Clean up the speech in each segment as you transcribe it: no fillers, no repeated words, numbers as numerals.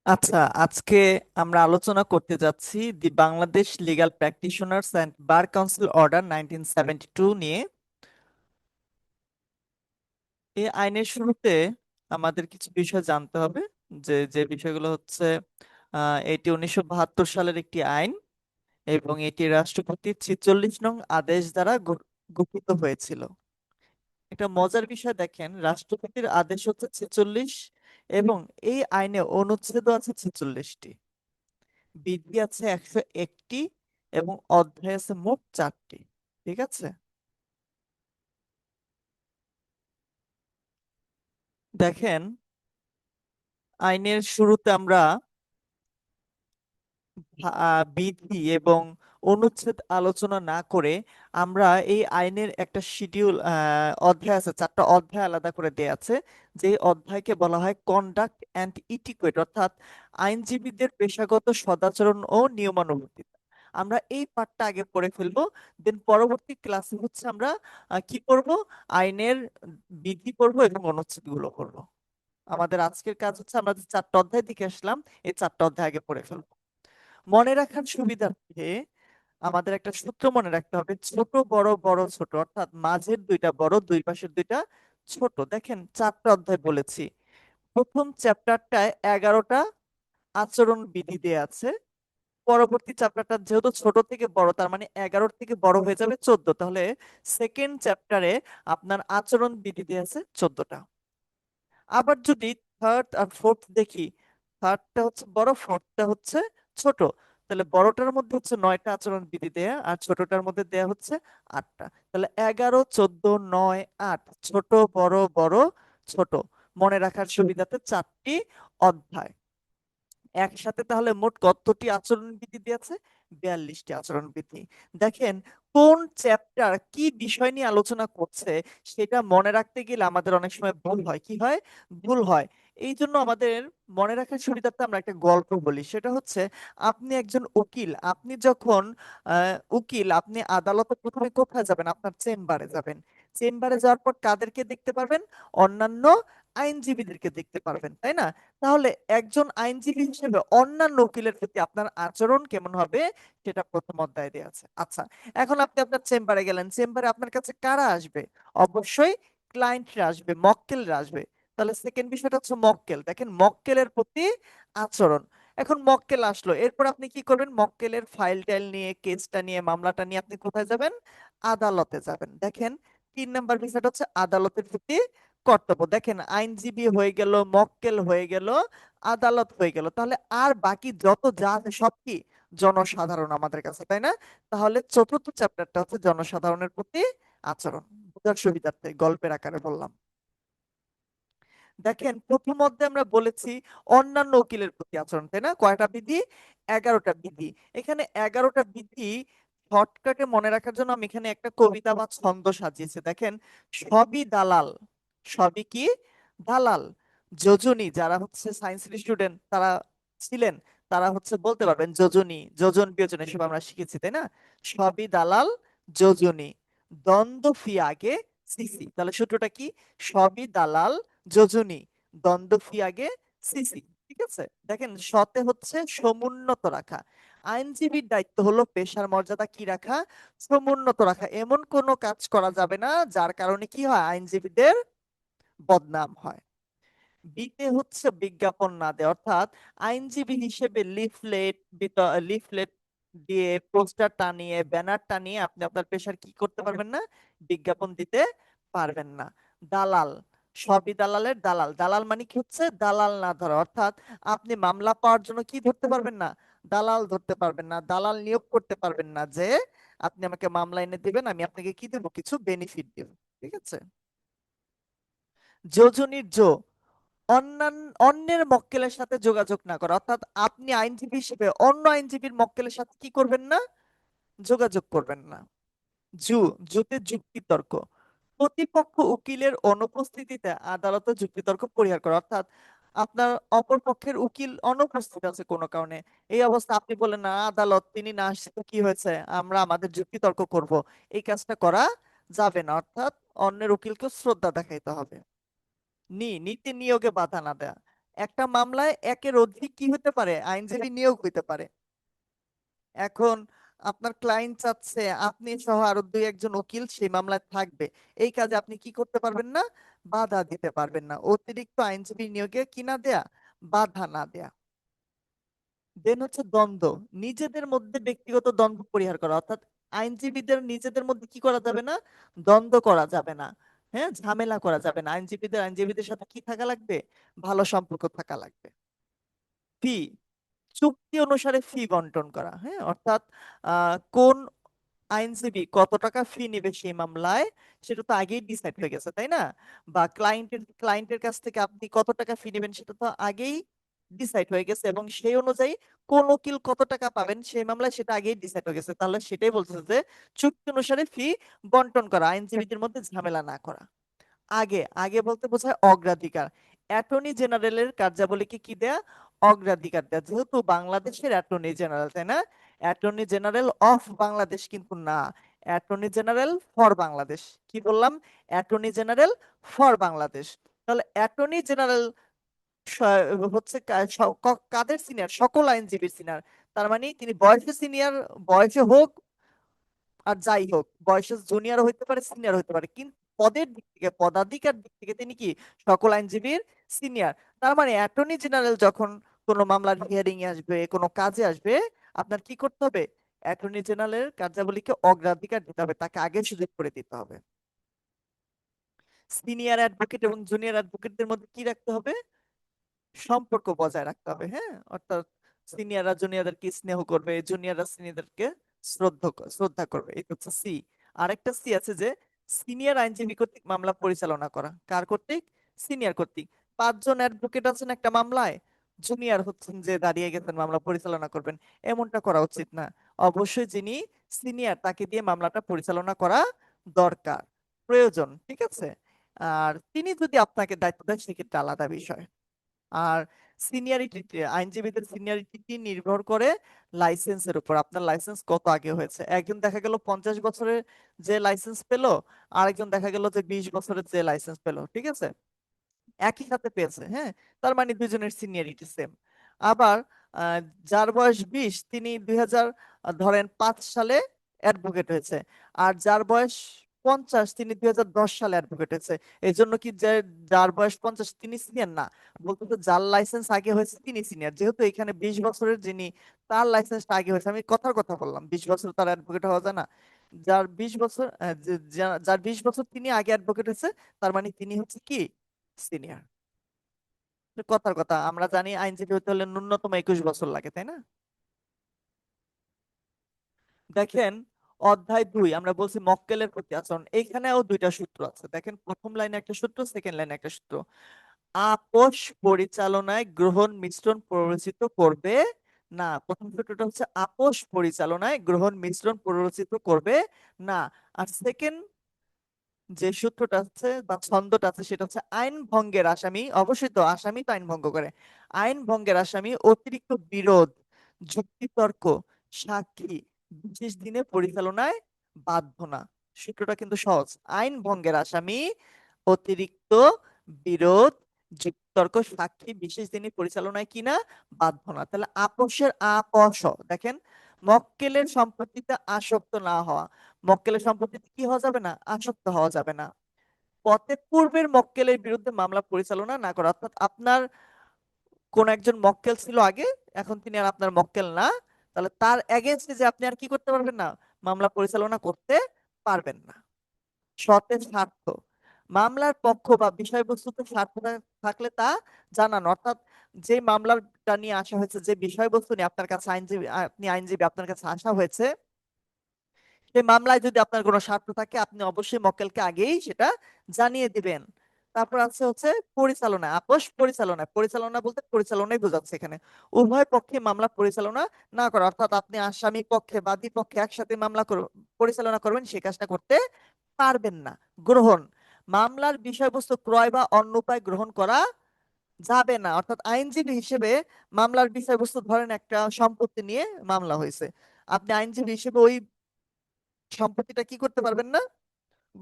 আচ্ছা, আজকে আমরা আলোচনা করতে যাচ্ছি the Bangladesh legal practitioners and bar council order 1972 নিয়ে। এই আইনের শুরুতে আমাদের কিছু বিষয় জানতে হবে। যে যে বিষয়গুলো হচ্ছে এটি 1972 সালের একটি আইন এবং এটি রাষ্ট্রপতির 46 নং আদেশ দ্বারা গঠিত হয়েছিল। একটা মজার বিষয় দেখেন, রাষ্ট্রপতির আদেশ হচ্ছে 46 এবং এই আইনে অনুচ্ছেদ আছে 46টি, বিধি আছে 101টি এবং অধ্যায় আছে মোট 4টি। ঠিক আছে, দেখেন আইনের শুরুতে আমরা বিধি এবং অনুচ্ছেদ আলোচনা না করে আমরা এই আইনের একটা শিডিউল অধ্যায় আছে, 4টা অধ্যায় আলাদা করে দেয়া আছে। যে অধ্যায়কে বলা হয় কন্ডাক্ট অ্যান্ড ইটিকুয়েট, অর্থাৎ আইনজীবীদের পেশাগত সদাচরণ ও নিয়মানুবর্তিতা। আমরা এই পার্টটা আগে পড়ে ফেলবো, দেন পরবর্তী ক্লাসে হচ্ছে আমরা কি করব, আইনের বিধি পড়বো এবং অনুচ্ছেদ গুলো পড়বো। আমাদের আজকের কাজ হচ্ছে আমরা যে 4টা অধ্যায় দিকে আসলাম, এই 4টা অধ্যায় আগে পড়ে ফেলবো। মনে রাখার সুবিধার্থে আমাদের একটা সূত্র মনে রাখতে হবে, ছোট বড় বড় ছোট, অর্থাৎ মাঝের দুইটা বড়, দুই পাশের দুইটা ছোট। দেখেন 4টা অধ্যায় বলেছি, প্রথম চ্যাপ্টারটায় 11টা আচরণ বিধি দেয়া আছে। পরবর্তী চ্যাপ্টারটা যেহেতু ছোট থেকে বড়, তার মানে 11 থেকে বড় হয়ে যাবে 14, তাহলে সেকেন্ড চ্যাপ্টারে আপনার আচরণ বিধি দেয়া আছে 14টা। আবার যদি থার্ড আর ফোর্থ দেখি, থার্ডটা হচ্ছে বড়, ফোর্থটা হচ্ছে ছোট, তাহলে বড়টার মধ্যে হচ্ছে 9টা আচরণ বিধি দেয়া আর ছোটটার মধ্যে দেয়া হচ্ছে 8টা। তাহলে 11, 14, 9, 8, ছোট বড় বড় ছোট। মনে রাখার সুবিধাতে 4টি অধ্যায় একসাথে। তাহলে মোট কতটি আচরণবিধি দিয়েছে? 42টি আচরণবিধি। দেখেন কোন চ্যাপ্টার কি বিষয় নিয়ে আলোচনা করছে সেটা মনে রাখতে গেলে আমাদের অনেক সময় ভুল হয়। কি হয়? ভুল হয়। এই জন্য আমাদের মনে রাখার সুবিধার্থে আমরা একটা গল্প বলি, সেটা হচ্ছে আপনি একজন উকিল, আপনি যখন উকিল, আপনি আদালতে প্রথমে কোথায় যাবেন? আপনার চেম্বারে যাবেন। চেম্বারে যাওয়ার পর কাদেরকে দেখতে পারবেন? অন্যান্য আইনজীবীদেরকে দেখতে পারবেন, তাই না? তাহলে একজন আইনজীবী হিসেবে অন্যান্য উকিলের প্রতি আপনার আচরণ কেমন হবে সেটা প্রথম অধ্যায়ে দেওয়া আছে। আচ্ছা, এখন আপনি আপনার চেম্বারে গেলেন, চেম্বারে আপনার কাছে কারা আসবে? অবশ্যই ক্লায়েন্টরা আসবে, মক্কেলরা আসবে। তাহলে সেকেন্ড বিষয়টা হচ্ছে মক্কেল। দেখেন মক্কেলের প্রতি আচরণ। এখন মক্কেল আসলো, এরপর আপনি কি করবেন? মক্কেলের ফাইল টাইল নিয়ে, কেসটা নিয়ে, মামলাটা নিয়ে আপনি কোথায় যাবেন? আদালতে যাবেন। দেখেন 3 নাম্বার বিষয়টা হচ্ছে আদালতের প্রতি কর্তব্য। দেখেন আইনজীবী হয়ে গেল, মক্কেল হয়ে গেল, আদালত হয়ে গেল, তাহলে আর বাকি যত যা আছে সব কি? জনসাধারণ আমাদের কাছে, তাই না? তাহলে চতুর্থ চ্যাপ্টারটা হচ্ছে জনসাধারণের প্রতি আচরণ। বোঝার সুবিধার্থে গল্পের আকারে বললাম। দেখেন প্রথম অধ্যায়ে আমরা বলেছি অন্যান্য উকিলের প্রতি আচরণ, তাই না? কয়টা বিধি? 11টা বিধি। এখানে 11টা বিধি শর্টকাটে মনে রাখার জন্য আমি এখানে একটা কবিতা বা ছন্দ সাজিয়েছি। দেখেন, সবই দালাল, সবই কি? দালাল। যোজনী, যারা হচ্ছে সায়েন্সের স্টুডেন্ট তারা ছিলেন, তারা হচ্ছে বলতে পারবেন যোজনী, যোজন বিয়োজন এসব আমরা শিখেছি, তাই না? সবই দালাল, যোজনী, দ্বন্দ্ব ফি আগে সিসি। তাহলে সূত্রটা কি? সবই দালাল, যোজনী, দ্বন্দ্ব ফি আগে সিসি। ঠিক আছে, দেখেন সতে হচ্ছে সমুন্নত রাখা। আইনজীবীর দায়িত্ব হলো পেশার মর্যাদা কি রাখা? সমুন্নত রাখা। এমন কোনো কাজ করা যাবে না যার কারণে কি হয়? আইনজীবীদের বদনাম হয়। বিতে হচ্ছে বিজ্ঞাপন না দেয়, অর্থাৎ আইনজীবী হিসেবে লিফলেট দিয়ে, পোস্টার টানিয়ে, ব্যানার টানিয়ে আপনি আপনার পেশার কি করতে পারবেন না? বিজ্ঞাপন দিতে পারবেন না। দালাল, সবই দালালের দালাল। দালাল মানে কি হচ্ছে? দালাল না ধরা, অর্থাৎ আপনি মামলা পাওয়ার জন্য কি ধরতে পারবেন না? দালাল ধরতে পারবেন না, দালাল নিয়োগ করতে পারবেন না যে আপনি আমাকে মামলা এনে দিবেন, আমি আপনাকে কি দেবো? কিছু বেনিফিট দেব। ঠিক আছে। যোজনীর জো, অন্যের মক্কেলের সাথে যোগাযোগ না করা, অর্থাৎ আপনি আইনজীবী হিসেবে অন্য আইনজীবীর মক্কেলের সাথে কি করবেন না? যোগাযোগ করবেন না। জু, জুতে যুক্তিতর্ক, প্রতিপক্ষ উকিলের অনুপস্থিতিতে আদালতে যুক্তিতর্ক পরিহার করা, অর্থাৎ আপনার অপর পক্ষের উকিল অনুপস্থিত আছে কোনো কারণে, এই অবস্থা আপনি বলেন না আদালত তিনি না আসছে তো কি হয়েছে, আমরা আমাদের যুক্তিতর্ক করব, এই কাজটা করা যাবে না। অর্থাৎ অন্যের উকিলকে শ্রদ্ধা দেখাইতে হবে। নীতি নিয়োগে বাধা না দেয়া। একটা মামলায় একের অধিক কি হতে পারে, আইনজীবী নিয়োগ হইতে পারে। এখন আপনার ক্লায়েন্ট চাচ্ছে আপনি সহ আরো দুই একজন উকিল সেই মামলায় থাকবে, এই কাজে আপনি কি করতে পারবেন না, বাধা দিতে পারবেন না, অতিরিক্ত আইনজীবী নিয়োগে কি না দেয়া, বাধা না দেয়া। দেন হচ্ছে দ্বন্দ্ব, নিজেদের মধ্যে ব্যক্তিগত দ্বন্দ্ব পরিহার করা, অর্থাৎ আইনজীবীদের নিজেদের মধ্যে কি করা যাবে না, দ্বন্দ্ব করা যাবে না, হ্যাঁ, ঝামেলা করা যাবে না, আইনজীবীদের সাথে কি থাকা লাগবে, ভালো সম্পর্ক থাকা লাগবে। ফি, চুক্তি অনুসারে ফি বন্টন করা, হ্যাঁ, অর্থাৎ কোন আইনজীবী কত টাকা ফি নেবে সেই মামলায়, সেটা তো আগেই ডিসাইড হয়ে গেছে, তাই না? বা ক্লায়েন্টের কাছ থেকে আপনি কত টাকা ফি নেবেন সেটা তো আগেই ডিসাইড হয়ে গেছে, এবং সেই অনুযায়ী কোন উকিল কত টাকা পাবেন সেই মামলায় সেটা আগেই ডিসাইড হয়ে গেছে। তাহলে সেটাই বলছে যে চুক্তি অনুসারে ফি বন্টন করা, আইনজীবীদের মধ্যে ঝামেলা না করা। আগে আগে বলতে বোঝায় অগ্রাধিকার, অ্যাটর্নি জেনারেলের কার্যাবলীকে কি দেয়া, অগ্রাধিকার দেয়া, যেহেতু বাংলাদেশের অ্যাটর্নি জেনারেল, তাই না? অ্যাটর্নি জেনারেল অফ বাংলাদেশ কিন্তু না, অ্যাটর্নি জেনারেল ফর বাংলাদেশ। কি বললাম, অ্যাটর্নি জেনারেল ফর বাংলাদেশ। তাহলে অ্যাটর্নি জেনারেল হচ্ছে কাদের সিনিয়র, সকল আইনজীবীর সিনিয়র। তার মানে তিনি বয়সে সিনিয়র, বয়সে হোক আর যাই হোক, বয়সে জুনিয়র হইতে পারে, সিনিয়র হইতে পারে, কিন্তু পদের দিক থেকে, পদাধিকার দিক থেকে তিনি কি সকল আইনজীবীর সিনিয়র। তার মানে অ্যাটর্নি জেনারেল যখন কোনো মামলার হিয়ারিং এ আসবে, কোনো কাজে আসবে, আপনার কি করতে হবে, অ্যাটর্নি জেনারেলের কার্যাবলীকে অগ্রাধিকার দিতে হবে, তাকে আগে সুযোগ করে দিতে হবে। সিনিয়র অ্যাডভোকেট এবং জুনিয়র অ্যাডভোকেটদের মধ্যে কি রাখতে হবে, সম্পর্ক বজায় রাখতে হবে, হ্যাঁ, অর্থাৎ সিনিয়ররা জুনিয়রদেরকে স্নেহ করবে, জুনিয়ররা সিনিয়রদেরকে শ্রদ্ধা করবে, এই হচ্ছে সি। আরেকটা সি আছে যে সিনিয়র আইনজীবী কর্তৃক মামলা পরিচালনা করা, কার কর্তৃক, সিনিয়র কর্তৃক। পাঁচজন অ্যাডভোকেট আছেন একটা মামলায়, জুনিয়র হচ্ছেন যে দাঁড়িয়ে গেছেন মামলা পরিচালনা করবেন, এমনটা করা উচিত না। অবশ্যই যিনি সিনিয়র তাকে দিয়ে মামলাটা পরিচালনা করা দরকার, প্রয়োজন, ঠিক আছে? আর তিনি যদি আপনাকে দায়িত্ব দেন সেক্ষেত্রে আলাদা বিষয়। আর সিনিয়রিটি, আইনজীবীদের সিনিয়রিটি নির্ভর করে লাইসেন্সের উপর, আপনার লাইসেন্স কত আগে হয়েছে। একজন দেখা গেল 50 বছরের যে লাইসেন্স পেলো, আরেকজন দেখা গেল যে 20 বছরের যে লাইসেন্স পেলো, ঠিক আছে, একই সাথে পেয়েছে, হ্যাঁ, তার মানে দুজনের সিনিয়রিটি সেম। আবার আহ, যার বয়স 20 তিনি 2005 সালে অ্যাডভোকেট হয়েছে, আর যার বয়স 50 তিনি 2010 সালে অ্যাডভোকেট হয়েছে। এই জন্য কি যে যার বয়স 50 তিনি সিনিয়র না, বলতে তো যার লাইসেন্স আগে হয়েছে তিনি সিনিয়র, যেহেতু এখানে 20 বছরের যিনি তার লাইসেন্সটা আগে হয়েছে, আমি কথার কথা বললাম, 20 বছর তার অ্যাডভোকেট হওয়া যায় না। যার 20 বছর যার 20 বছর তিনি আগে অ্যাডভোকেট হয়েছে, তার মানে তিনি হচ্ছে কি সিনিয়র। কথার কথা, আমরা জানি আইনজীবী হতে হলে ন্যূনতম 21 বছর লাগে, তাই না? দেখেন, অধ্যায় 2 আমরা বলছি মক্কেলের প্রতি আচরণ, এখানেও দুইটা সূত্র আছে। দেখেন, প্রথম লাইনে একটা সূত্র, সেকেন্ড লাইনে একটা সূত্র। আপোষ পরিচালনায় গ্রহণ মিশ্রণ প্ররোচিত করবে না। প্রথম সূত্রটা হচ্ছে আপোষ পরিচালনায় গ্রহণ মিশ্রণ প্ররোচিত করবে না। আর সেকেন্ড যে সূত্রটা আছে বা ছন্দটা আছে সেটা হচ্ছে আইন ভঙ্গের আসামি, অবশ্যই তো আসামি তো আইন ভঙ্গ করে, আইন ভঙ্গের আসামি অতিরিক্ত বিরোধ, যুক্তিতর্ক, সাক্ষী বিশেষ দিনে পরিচালনায় বাধ্য না। সূত্রটা কিন্তু সহজ, আইন ভঙ্গের আসামি অতিরিক্ত বিরোধ, যুক্তিতর্ক, সাক্ষী বিশেষ দিনে পরিচালনায় কিনা বাধ্য না। তাহলে আপোষের আপস, দেখেন, মক্কেলের সম্পত্তিতে আসক্ত না হওয়া, মক্কেলের সম্পত্তিতে কি হওয়া যাবে না, আসক্ত হওয়া যাবে না। পথে পূর্বের মক্কেলের বিরুদ্ধে মামলা পরিচালনা না করা, অর্থাৎ আপনার কোন একজন মক্কেল ছিল আগে, এখন তিনি আর আপনার মক্কেল না, তাহলে তার এগেইনস্টে যে আপনি আর কি করতে পারবেন না, মামলা পরিচালনা করতে পারবেন না। সতের স্বার্থ, মামলার পক্ষ বা বিষয়বস্তুতে স্বার্থ থাকলে তা জানানো, অর্থাৎ যে মামলাটা নিয়ে আসা হয়েছে, যে বিষয়বস্তু নিয়ে আপনার কাছে আইনজীবী, আপনি আইনজীবী, আপনার কাছে আসা হয়েছে, সেই মামলায় যদি আপনার কোনো স্বার্থ থাকে আপনি অবশ্যই মক্কেলকে আগেই সেটা জানিয়ে দিবেন। তারপর আছে হচ্ছে পরিচালনা, আপোষ পরিচালনা, পরিচালনা বলতে পরিচালনাই বোঝাচ্ছে এখানে, উভয় পক্ষে মামলা পরিচালনা না করা, অর্থাৎ আপনি আসামি পক্ষে বাদী পক্ষে একসাথে মামলা পরিচালনা করবেন, সে কাজটা করতে পারবেন না। গ্রহণ, মামলার বিষয়বস্তু ক্রয় বা অন্য উপায় গ্রহণ করা যাবে না, অর্থাৎ আইনজীবী হিসেবে মামলার বিষয়বস্তু, ধরেন একটা সম্পত্তি নিয়ে মামলা হয়েছে, আপনি আইনজীবী হিসেবে ওই সম্পত্তিটা কি করতে পারবেন না,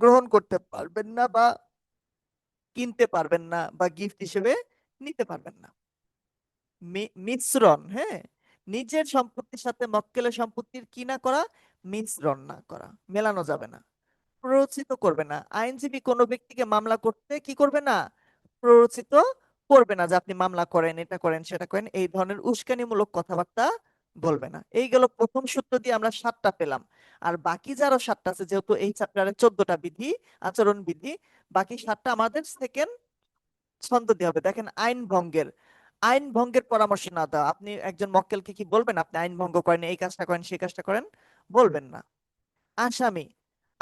গ্রহণ করতে পারবেন না, বা কিনতে পারবেন না, বা গিফট হিসেবে নিতে পারবেন না। মিশ্রণ, হ্যাঁ, নিজের সম্পত্তির সাথে মক্কেলের সম্পত্তির কি না করা, মিশ্রণ না করা, মেলানো যাবে না, প্ররোচিত করবে না। আইনজীবী কোনো ব্যক্তিকে মামলা করতে কি করবে না, প্ররোচিত করবে না যে আপনি মামলা করেন, এটা করেন, সেটা করেন, এই ধরনের উস্কানিমূলক কথাবার্তা বলবে না। এই গেল প্রথম সূত্র দিয়ে আমরা 7টা পেলাম। আর বাকি যে আরো 7টা আছে, যেহেতু এই চ্যাপ্টারে 14টা বিধি, আচরণ বিধি, বাকি 7টা আমাদের সেকেন্ড ছন্দ দিয়ে হবে। দেখেন, আইন ভঙ্গের, আইন ভঙ্গের পরামর্শ না দেওয়া। আপনি একজন মক্কেলকে কি বলবেন আপনি আইন ভঙ্গ করেন, এই কাজটা করেন, সেই কাজটা করেন? বলবেন না। আসামি,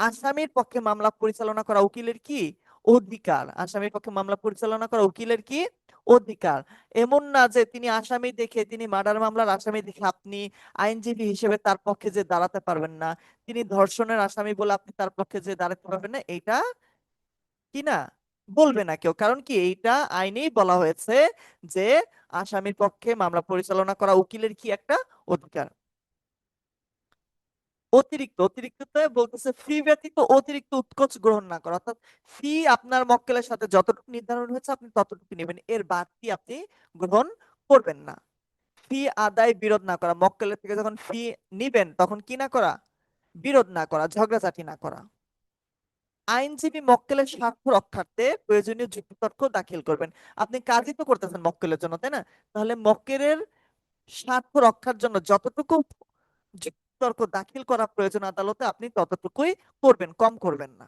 আসামির পক্ষে মামলা পরিচালনা করা উকিলের কি অধিকার, আসামির পক্ষে মামলা পরিচালনা করা উকিলের কি অধিকার। এমন না যে তিনি আসামি দেখে, তিনি মার্ডার মামলার আসামি দেখে আপনি আইনজীবী হিসেবে তার পক্ষে যে দাঁড়াতে পারবেন না, তিনি ধর্ষণের আসামি বলে আপনি তার পক্ষে যে দাঁড়াতে পারবেন না, এটা কি না, বলবে না কেউ। কারণ কি, এইটা আইনেই বলা হয়েছে যে আসামির পক্ষে মামলা পরিচালনা করা উকিলের কি একটা অধিকার। অতিরিক্ত, অতিরিক্ততে বলতেছে ফি ব্যতীত অতিরিক্ত উৎকোচ গ্রহণ না করা, অর্থাৎ ফি আপনার মক্কেলের সাথে যতটুকু নির্ধারণ হয়েছে আপনি ততটুকু নেবেন, এর বাড়তি আপনি গ্রহণ করবেন না। ফি আদায় বিরোধ না করা, মক্কেলের থেকে যখন ফি নিবেন তখন কি না করা, বিরোধ না করা, ঝগড়াঝাটি না করা। আইনজীবী মক্কেলের স্বার্থ রক্ষার্থে প্রয়োজনীয় যুক্তিতর্ক দাখিল করবেন। আপনি কাজই তো করতেছেন মক্কেলের জন্য, তাই না? তাহলে মক্কেলের স্বার্থ রক্ষার জন্য যতটুকু যুক্তিতর্ক দাখিল করা প্রয়োজন আদালতে, আপনি ততটুকুই করবেন, কম করবেন না।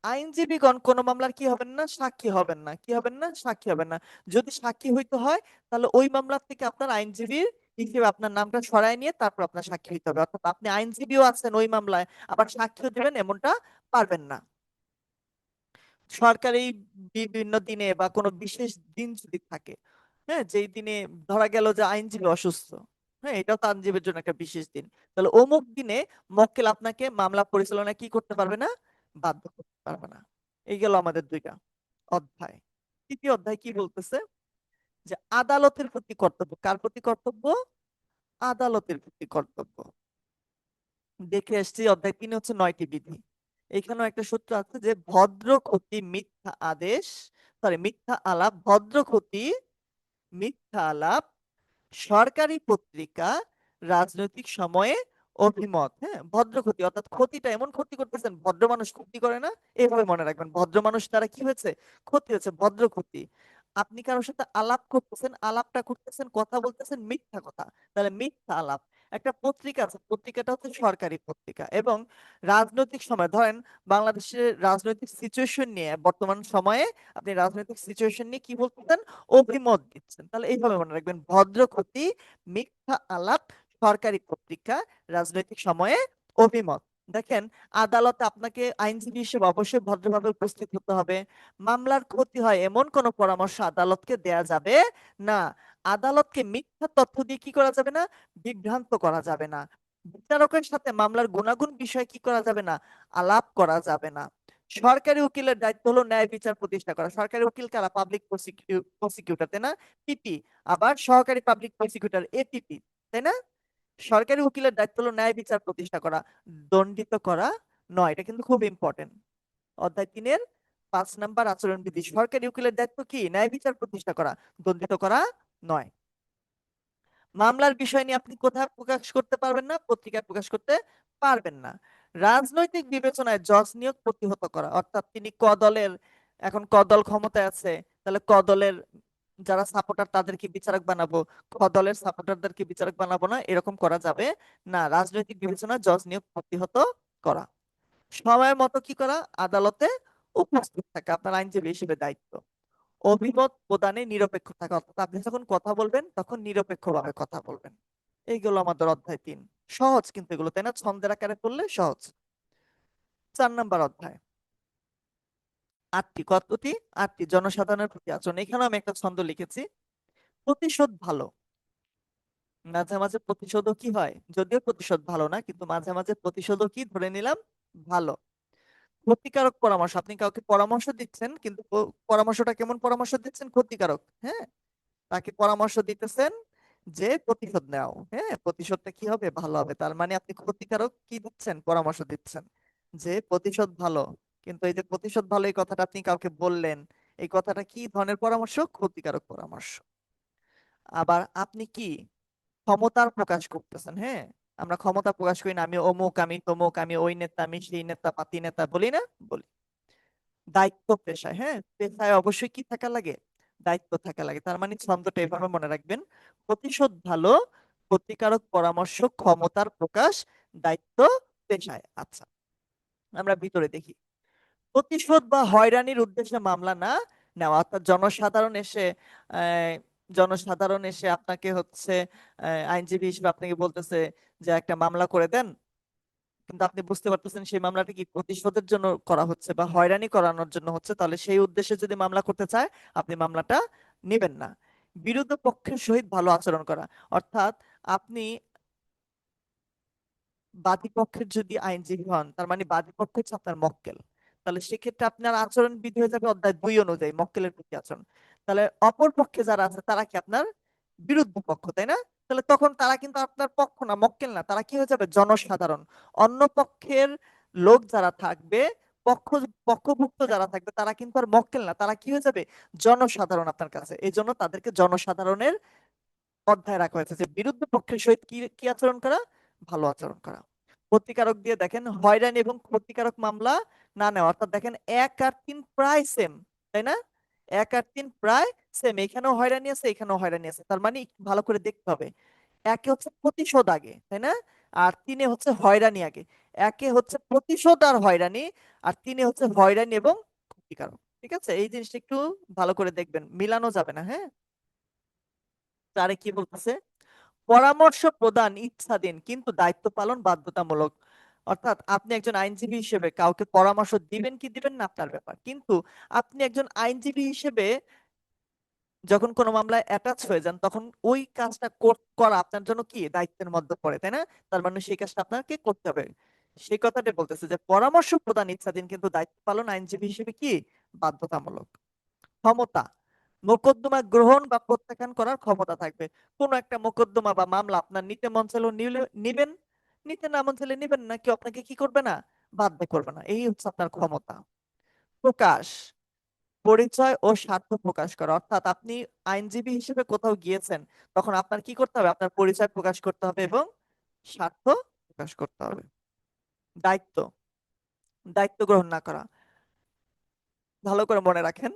আইনজীবীগণ কোন মামলার কি হবেন না, সাক্ষী হবেন না। কি হবেন না, সাক্ষী হবেন না। যদি সাক্ষী হইতে হয়, তাহলে ওই মামলা থেকে আপনার আইনজীবীর হিসেবে আপনার নামটা সরায় নিয়ে তারপর আপনার সাক্ষী হইতে হবে। অর্থাৎ আপনি আইনজীবীও আছেন ওই মামলায়, আবার সাক্ষীও দিবেন, এমনটা পারবেন না। সরকারি বিভিন্ন দিনে বা কোনো বিশেষ দিন যদি থাকে, হ্যাঁ, যেই দিনে ধরা গেল যে আইনজীবী অসুস্থ, হ্যাঁ, এটাও তো আইনজীবীর জন্য একটা বিশেষ দিন, তাহলে অমুক দিনে মক্কেল আপনাকে মামলা পরিচালনা কি করতে পারবে না, বাধ্য করতে পারবে না। এই গেল আমাদের 2টা অধ্যায়। তৃতীয় অধ্যায় কি বলতেছে, যে আদালতের প্রতি কর্তব্য, কার প্রতি কর্তব্য, আদালতের প্রতি কর্তব্য। দেখে এসেছি অধ্যায় 3 হচ্ছে 9টি বিধি। এখানেও একটা সূত্র আছে যে ভদ্র ক্ষতি মিথ্যা আদেশ, সরি মিথ্যা আলাপ, ভদ্র ক্ষতি মিথ্যা আলাপ, সরকারি পত্রিকা, রাজনৈতিক সময়ে অভিমত। হ্যাঁ, ভদ্র ক্ষতি অর্থাৎ ক্ষতিটা এমন ক্ষতি করতেছেন, ভদ্র মানুষ ক্ষতি করে না, এইভাবে মনে রাখবেন, ভদ্র মানুষ দ্বারা কি হয়েছে, ক্ষতি হয়েছে, ভদ্র ক্ষতি। আপনি কারোর সাথে আলাপ করতেছেন, আলাপটা করতেছেন, কথা বলতেছেন মিথ্যা কথা, তাহলে মিথ্যা আলাপ। একটা পত্রিকা আছে, পত্রিকাটা হচ্ছে সরকারি পত্রিকা, এবং রাজনৈতিক সময়, ধরেন বাংলাদেশের রাজনৈতিক সিচুয়েশন নিয়ে, বর্তমান সময়ে আপনি রাজনৈতিক সিচুয়েশন নিয়ে কি বলতেছেন, অভিমত দিচ্ছেন, তাহলে এইভাবে মনে রাখবেন, ভদ্র ক্ষতি মিথ্যা আলাপ, সরকারি পত্রিকা, রাজনৈতিক সময়ে অভিমত। দেখেন, আদালতে আপনাকে আইনজীবী হিসেবে অবশ্যই ভদ্রভাবে উপস্থিত হতে হবে। মামলার ক্ষতি হয় এমন কোনো পরামর্শ আদালতকে দেয়া যাবে না। আদালতকে মিথ্যা তথ্য দিয়ে কি করা যাবে না, বিভ্রান্ত করা যাবে না। বিচারকের সাথে মামলার গুণাগুণ বিষয়ে কি করা যাবে না, আলাপ করা যাবে না। সরকারি উকিলের দায়িত্ব হলো ন্যায় বিচার প্রতিষ্ঠা করা। সরকারি উকিল কারা, পাবলিক প্রসিকিউটর, তাই না, পিপি। আবার সহকারী পাবলিক প্রসিকিউটর, এপিপি, তাই না? সরকারি উকিলের দায়িত্ব হলো ন্যায় বিচার প্রতিষ্ঠা করা, দণ্ডিত করা নয়। এটা কিন্তু খুব ইম্পর্টেন্ট। অধ্যায় 3-এর 5 নাম্বার আচরণবিধি, সরকারি উকিলের দায়িত্ব কি, ন্যায় বিচার প্রতিষ্ঠা করা, দণ্ডিত করা নয়। মামলার বিষয় নিয়ে আপনি কোথায় প্রকাশ করতে পারবেন না, পত্রিকায় প্রকাশ করতে পারবেন না। রাজনৈতিক বিবেচনায় জজ নিয়োগ প্রতিহত করা, অর্থাৎ তিনি ক দলের, এখন ক দল ক্ষমতায় আছে, তাহলে ক দলের যারা সাপোর্টার তাদেরকে বিচারক বানাবো, খ দলের সাপোর্টারদেরকে বিচারক বানাবো না, এরকম করা যাবে না। রাজনৈতিক বিবেচনায় জজ নিয়োগ প্রতিহত করা। সময় মতো কি করা, আদালতে উপস্থিত থাকা আপনার আইনজীবী হিসেবে দায়িত্ব। অভিমত প্রদানে নিরপেক্ষ থাকা, অর্থাৎ আপনি যখন কথা বলবেন তখন নিরপেক্ষভাবে কথা বলবেন। এইগুলো আমাদের অধ্যায় 3। সহজ কিন্তু এগুলো, তাই না, ছন্দের আকারে পড়লে সহজ। 4 নাম্বার অধ্যায়, 8টি, কতটি, 8টি, জনসাধারণের প্রতি আচরণ। এখানে আমি একটা ছন্দ লিখেছি, প্রতিশোধ ভালো, মাঝে মাঝে প্রতিশোধও কি হয়, যদিও প্রতিশোধ ভালো না, কিন্তু মাঝে মাঝে প্রতিশোধও কি ধরে নিলাম ভালো। ক্ষতিকারক পরামর্শ, আপনি কাউকে পরামর্শ দিচ্ছেন, কিন্তু পরামর্শটা কেমন পরামর্শ দিচ্ছেন, ক্ষতিকারক, হ্যাঁ, তাকে পরামর্শ দিতেছেন যে প্রতিশোধ নাও, হ্যাঁ, প্রতিশোধটা কি হবে, ভালো হবে, তার মানে আপনি ক্ষতিকারক কি দিচ্ছেন, পরামর্শ দিচ্ছেন যে প্রতিশোধ ভালো। কিন্তু এই যে প্রতিশোধ ভালো এই কথাটা আপনি কাউকে বললেন, এই কথাটা কি ধরনের পরামর্শ? ক্ষতিকারক পরামর্শ। আবার আপনি কি ক্ষমতার প্রকাশ করতেছেন? হ্যাঁ, আমরা ক্ষমতা প্রকাশ করি না, আমি অমুক, আমি তমুক, আমি ওই নেতা, আমি সেই নেতা, পাতি নেতা, বলি না? বলি। দায়িত্ব পেশায়, হ্যাঁ, পেশায় অবশ্যই কি থাকা লাগে? দায়িত্ব থাকা লাগে। তার মানে ছন্দটা এভাবে মনে রাখবেন: প্রতিশোধ ভালো, ক্ষতিকারক পরামর্শ ক্ষমতার প্রকাশ, দায়িত্ব পেশায়। আচ্ছা, আমরা ভিতরে দেখি। প্রতিশোধ বা হয়রানির উদ্দেশ্যে মামলা না নেওয়া, অর্থাৎ আহ, জনসাধারণ এসে আপনাকে হচ্ছে আইনজীবী হিসেবে আপনাকে বলতেছে যে একটা মামলা করে দেন, কিন্তু আপনি বুঝতে পারতেছেন সেই মামলাটা কি প্রতিশোধের জন্য করা হচ্ছে বা হয়রানি করানোর জন্য হচ্ছে, তাহলে সেই উদ্দেশ্যে যদি মামলা করতে চায় আপনি মামলাটা নেবেন না। বিরোধী পক্ষের সহিত ভালো আচরণ করা, অর্থাৎ আপনি বাদীপক্ষের যদি আইনজীবী হন, তার মানে বাদীপক্ষ হচ্ছে আপনার মক্কেল, তাহলে সেক্ষেত্রে আপনার আচরণ বিধি হয়ে যাবে অধ্যায় 2 অনুযায়ী মক্কেলের প্রতি আচরণ। তাহলে অপর পক্ষে যারা আছে তারা কি আপনার বিরুদ্ধ পক্ষ, তাই না? তাহলে তখন তারা কিন্তু আপনার পক্ষ না, মক্কেল না, তারা কি হয়ে যাবে? জনসাধারণ। অন্য পক্ষের লোক যারা থাকবে, পক্ষ পক্ষভুক্ত যারা থাকবে, তারা কিন্তু আর মক্কেল না, তারা কি হয়ে যাবে? জনসাধারণ আপনার কাছে। এই জন্য তাদেরকে জনসাধারণের অধ্যায় রাখা হয়েছে যে বিরুদ্ধ পক্ষের সহিত কি কি আচরণ করা? ভালো আচরণ করা। ক্ষতিকারক দিয়ে দেখেন, হয়রানি এবং ক্ষতিকারক মামলা না নেওয়া, অর্থাৎ দেখেন 1 আর 3 প্রায় সেম, তাই না? 1 আর 3 প্রায় সেম, এখানেও হয়রানি আছে, এখানেও হয়রানি আছে, তার মানে একটু ভালো করে দেখতে হবে। একে হচ্ছে প্রতিশোধ আগে, তাই না? আর 3-এ হচ্ছে হয়রানি আগে। একে হচ্ছে প্রতিশোধ আর হয়রানি, আর 3-এ হচ্ছে হয়রানি এবং ক্ষতিকারক। ঠিক আছে, এই জিনিসটা একটু ভালো করে দেখবেন, মিলানো যাবে না, হ্যাঁ। তারে কি বলতেছে? পরামর্শ প্রদান ইচ্ছাধীন কিন্তু দায়িত্ব পালন বাধ্যতামূলক। অর্থাৎ আপনি একজন আইনজীবী হিসেবে কাউকে পরামর্শ দিবেন কি দিবেন না আপনার ব্যাপার, কিন্তু আপনি একজন আইনজীবী হিসেবে যখন কোনো মামলায় অ্যাটাচ হয়ে যান, তখন ওই কাজটা করা আপনার জন্য কি দায়িত্বের মধ্যে পড়ে, তাই না? তার মানে সেই কাজটা আপনাকে করতে হবে। সেই কথাটা বলতেছে যে পরামর্শ প্রদান ইচ্ছাধীন কিন্তু দায়িত্ব পালন আইনজীবী হিসেবে কি বাধ্যতামূলক। ক্ষমতা, মোকদ্দমা গ্রহণ বা প্রত্যাখ্যান করার ক্ষমতা থাকবে। কোন একটা মোকদ্দমা বা মামলা আপনার নিতে মন চাইলেও নিবেন, নিতে না মন চাইলে নিবেন না, কেউ আপনাকে কি করবে না? বাধ্য করবে না। এই হচ্ছে আপনার ক্ষমতা। প্রকাশ, পরিচয় ও স্বার্থ প্রকাশ করা, অর্থাৎ আপনি আইনজীবী হিসেবে কোথাও গিয়েছেন, তখন আপনার কি করতে হবে? আপনার পরিচয় প্রকাশ করতে হবে এবং স্বার্থ প্রকাশ করতে হবে। দায়িত্ব, দায়িত্ব গ্রহণ না করা, ভালো করে মনে রাখেন।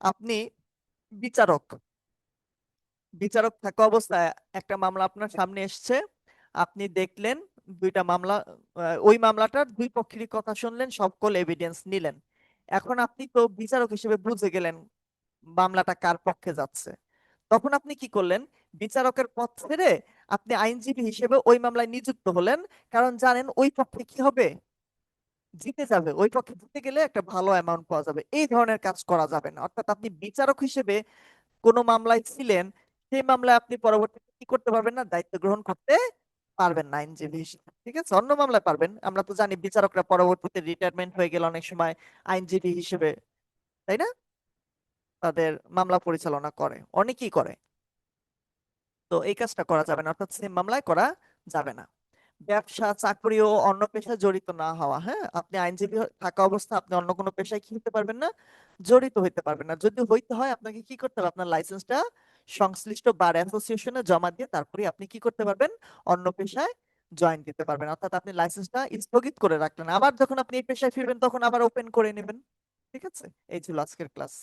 আপনি বিচারক, বিচারক থাকা অবস্থায় একটা মামলা আপনার সামনে এসছে, আপনি দেখলেন দুইটা মামলা, ওই মামলাটার দুই পক্ষেরই কথা শুনলেন, সকল এভিডেন্স নিলেন। এখন আপনি তো বিচারক হিসেবে বুঝে গেলেন মামলাটা কার পক্ষে যাচ্ছে। তখন আপনি কি করলেন? বিচারকের পদ ছেড়ে আপনি আইনজীবী হিসেবে ওই মামলায় নিযুক্ত হলেন, কারণ জানেন ওই পক্ষে কি হবে? জিতে যাবে। ওই পক্ষে জিতে গেলে একটা ভালো অ্যামাউন্ট পাওয়া যাবে। এই ধরনের কাজ করা যাবে না। অর্থাৎ আপনি বিচারক হিসেবে কোন মামলায় ছিলেন, সেই মামলায় আপনি পরবর্তীতে কি করতে পারবেন না? দায়িত্ব গ্রহণ করতে পারবেন না আইনজীবী হিসেবে। ঠিক আছে, অন্য মামলায় পারবেন। আমরা তো জানি বিচারকরা পরবর্তীতে রিটায়ারমেন্ট হয়ে গেলে অনেক সময় আইনজীবী হিসেবে, তাই না, তাদের মামলা পরিচালনা করে, অনেকেই করে। তো এই কাজটা করা যাবে না, অর্থাৎ সেম মামলায় করা যাবে না। ব্যবসা, চাকরি ও অন্য পেশায় জড়িত না হওয়া, হ্যাঁ, আপনি আইনজীবী থাকা অবস্থা আপনি অন্য কোনো পেশায় কি হতে পারবেন না? জড়িত হইতে পারবেন না। যদি হইতে হয় আপনাকে কি করতে হবে? আপনার লাইসেন্সটা সংশ্লিষ্ট বার অ্যাসোসিয়েশনে জমা দিয়ে তারপরে আপনি কি করতে পারবেন? অন্য পেশায় জয়েন দিতে পারবেন। অর্থাৎ আপনি লাইসেন্সটা স্থগিত করে রাখলেন, আবার যখন আপনি এই পেশায় ফিরবেন তখন আবার ওপেন করে নেবেন। ঠিক আছে, এই ছিল আজকের ক্লাস।